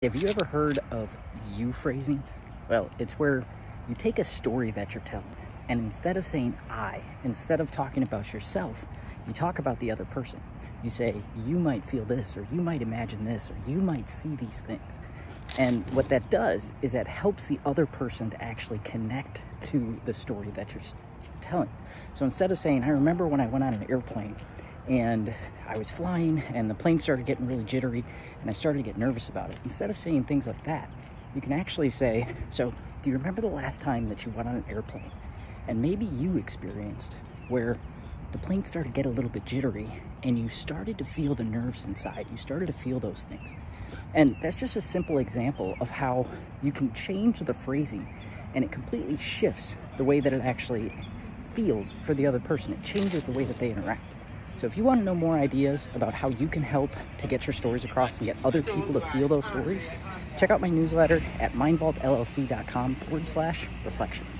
Have you ever heard of you phrasing? Well, it's where you take a story that you're telling, and instead of saying instead of talking about yourself, you talk about the other person. You say, you might feel this, or you might imagine this, or you might see these things. And what that does is that helps the other person to actually connect to the story that you're telling. So instead of saying, I remember when I went on an airplane and I was flying and the plane started getting really jittery and I started to get nervous about it. Instead of saying things like that, you can actually say, so do you remember the last time that you went on an airplane and maybe you experienced where the plane started to get a little bit jittery and you started to feel the nerves inside, you started to feel those things. And that's just a simple example of how you can change the phrasing and it completely shifts the way that it actually feels for the other person. It changes the way that they interact. So if you want to know more ideas about how you can help to get your stories across and get other people to feel those stories, check out my newsletter at mindvaultllc.com/reflections.